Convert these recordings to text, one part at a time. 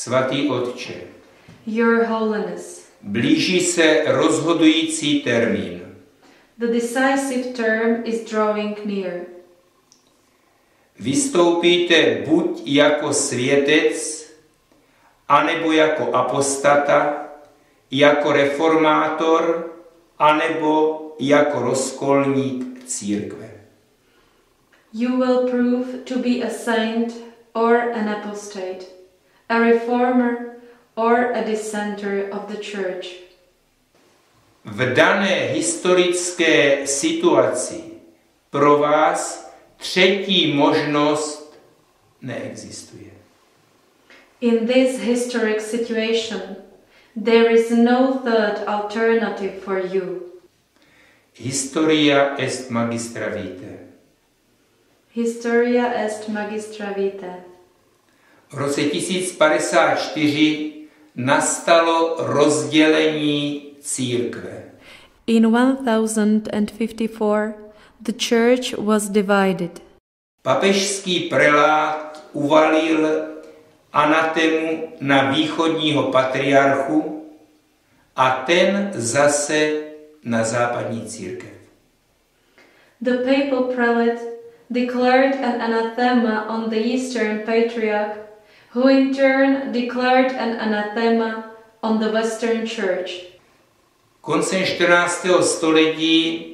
Svatý Otče, Your Holiness, blíží se rozhodující termín. the decisive term is drawing near. Vystoupíte buď jako světec, anebo jako apostata, jako reformátor, anebo jako rozkolník církve. You will prove to be a saint or an apostate, a reformer or a dissenter of the church. V dané historické situaci pro vás třetí možnost neexistuje. In this historic situation, there is no third alternative for you. Historia est magistra vitae. Historia est magistra vitae. V roce 1054 nastalo rozdělení církve. In 1054, the church was divided. Papežský prelát uvalil anatemu na východního patriarchu a ten zase na západní církev. The papal prelate declared an anathema on the Eastern Patriarch, who in turn declared an anathema on the Western Church. Koncem 14. století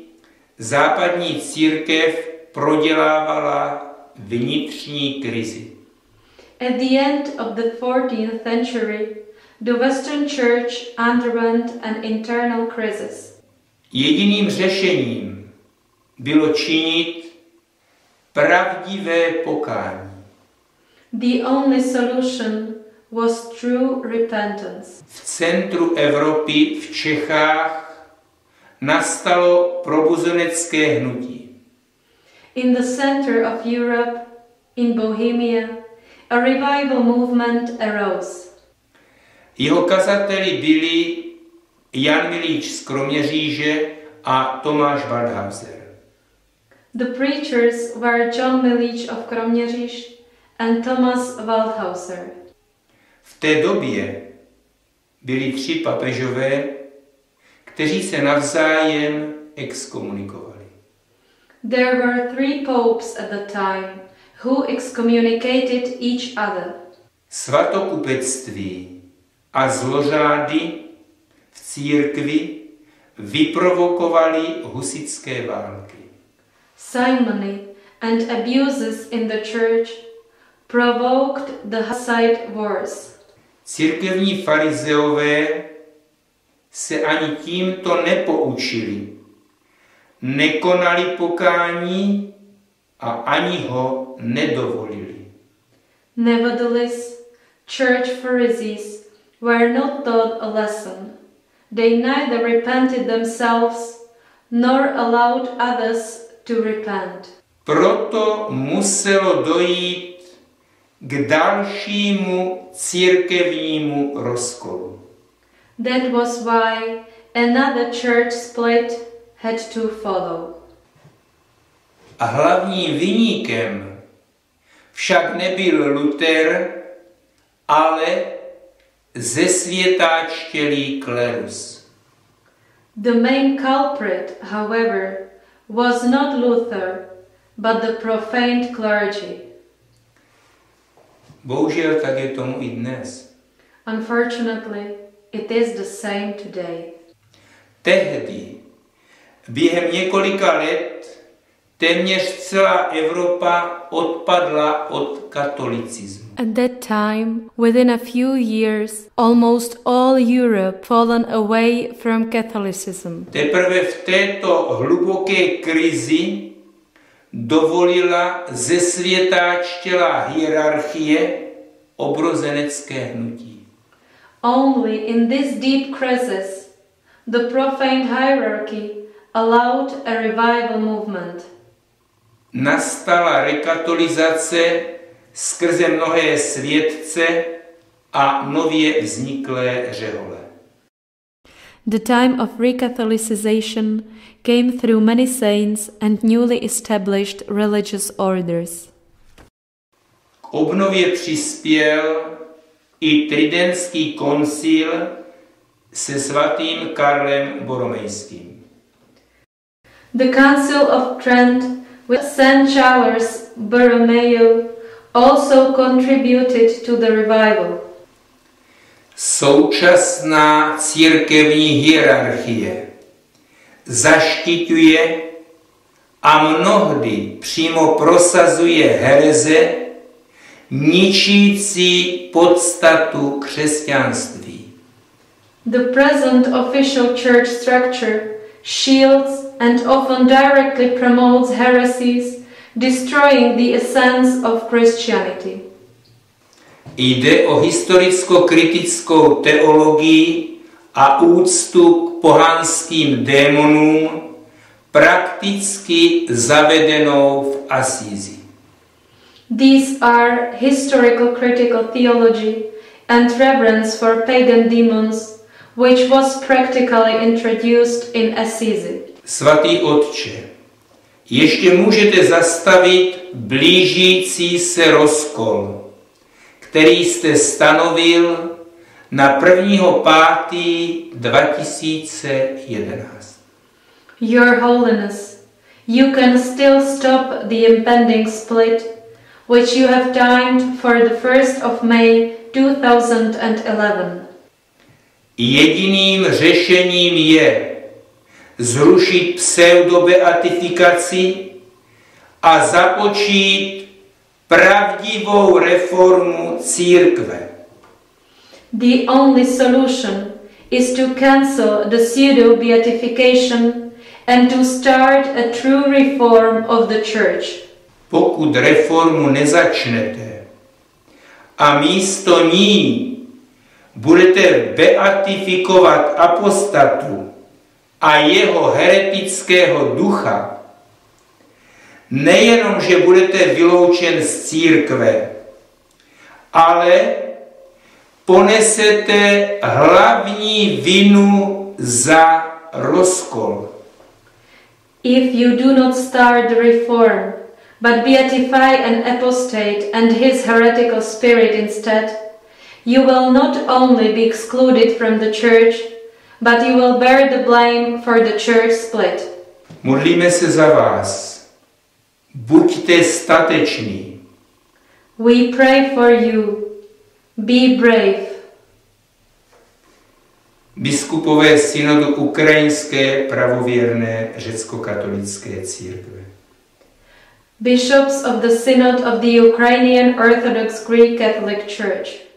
západní církev prodělávala vnitřní krizi. At the end of the 14th century, the Western Church underwent an internal crisis. Jediným řešením bylo činit pravdivé pokání. The only solution was true repentance. V centru Evropy, v Čechách, nastalo probuzenecké hnutí. In the center of Europe, in Bohemia, a revival movement arose. Jeho kazateli byli Jan Milíč z Kroměříže a Tomáš Waldhauser. The preachers were John Milíč of Kroměříž and Thomas Waldhauser. V té době byli 3 papežové, kteří se navzájem exkomunikovali. There were 3 popes at the time who excommunicated each other. Svatokupectví a zlořády v církvi vyprovokovali husitské války. Simony and abuses in the church provoked the Hussite wars. Církevní farizeové se ani tímto nepoučili. Nekonali pokání a ani ho nedovolili. Nevertheless, church Pharisees were not taught a lesson. They neither repented themselves nor allowed others to repent. Proto muselo dojít k dalšímu církevnímu rozkolu. That was why another church split had to follow. A hlavním viníkem však nebyl Luther, ale zesvětáčtělý klerus. The main culprit, however, was not Luther, but the profaned clergy. Bohužel tak je tomu i dnes. Unfortunately, it is the same today. Tehdy, během několika let, téměř celá Evropa odpadla od katolicismu. At that time, within a few years, almost all Europe fallen away from Catholicism. Teprve v této hluboké krizi dovolila zesvětáčtělá hierarchie obrozenecké hnutí. Only in this deep crisis, the profane hierarchy allowed a revival movement. Nastala rekatolizace skrze mnohé světce a nově vzniklé řehole. The time of recatholicization came through many saints and newly established religious orders. K obnově přispěl i Tridentský koncil se svatým Karlem Boromejským. The Council of Trent with St. Charles Borromeo also contributed to the revival. Současná církevní hierarchie zaštiťuje a mnohdy přímo prosazuje hereze, ničící podstatu křesťanství. The present official church structure shields and often directly promotes heresies, destroying the essence of Christianity. Jde o historicko-kritickou teologii a úctu k pohanským démonům, prakticky zavedenou v Asízi. These are historical critical theology and reverence for pagan demons, which was practically introduced in Assisi. Svatý Otče, ještě můžete zastavit blížící se rozkol, který jste stanovil na 1.5.2011. Your Holiness, you can still stop the impending split, which you have timed for the 1st of May 2011. Jediným řešením je zrušit pseudobeatifikaci a započít pravdivou reformu církve. The only solution is to cancel the pseudo-beatification and to start a true reform of the Church. Pokud reformu nezačnete a místo ní budete beatifikovat apostatu a jeho heretického ducha, nejenom, že budete vyloučen z církve, ale ponesete hlavní vinu za rozkol. If you do not start the reform, but beatify an apostate and his heretical spirit instead, you will not only be excluded from the Church, but you will bear the blame for the Church split. Modlíme se za vás. Buďte stateční. We pray for you. Be brave. Biskupové synodu Ukrajinské pravověrné řecko-katolické církve. Bishops of the Synod of the Ukrainian Orthodox Greek Catholic Church.